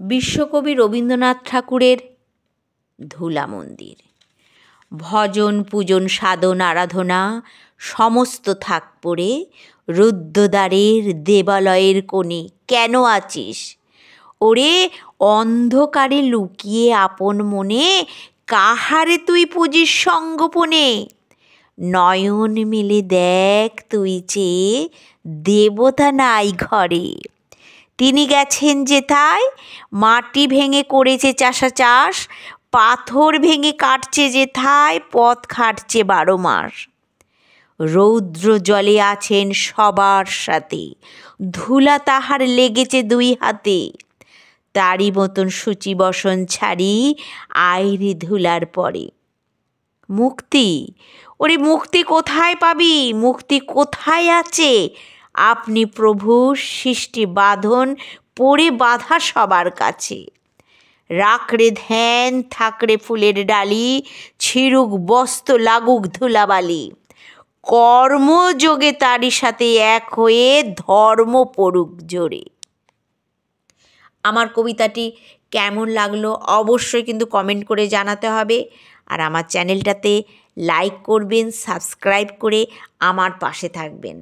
বিশ্বকবি রবীন্দ্রনাথ ঠাকুরের ধুলা মন্দির। ভজন পূজন সাধন আরাধনা সমস্ত থাক পড়ে, রুদ্ধদ্বারের দেবালয়ের কোণে কেন আছিস? ওরে অন্ধকারে লুকিয়ে আপন মনে, কাহারে তুই পুজিস সঙ্গোপনে? নয়ন মেলে দেখ তুই চেয়ে, দেবতা নাই ঘরে। তিনি গেছেন যেথায়, মাটি ভেঙে করেছে চাষা চাষ, পাথর ভেঙে কাটছে যেথায়, পথ খাটছে 12 মাস। রৌদ্র জলে আছেন সবার সাথে, ধুলা তাহার লেগেছে 2 হাতে। তারই মতন সূচি বসন ছাড়ি, আইরে ধুলার পরে। মুক্তি, ওরে মুক্তি কোথায় পাবি? মুক্তি কোথায় আছে? আপনি প্রভু সৃষ্টি বাঁধন পড়ে বাঁধা সবার কাছে। রাখরে ধ্যান থাকরে ফুলের ডালি, ছিড়ুক বস্ত্র লাগুক ধুলাবালি। কর্মযোগে তারই সাথে এক হয়ে, ধর্ম পড়ুক জোরে। আমার কবিতাটি কেমন লাগলো অবশ্যই কিন্তু কমেন্ট করে জানাতে হবে। আর আমার চ্যানেলটাতে লাইক করবেন, সাবস্ক্রাইব করে আমার পাশে থাকবেন।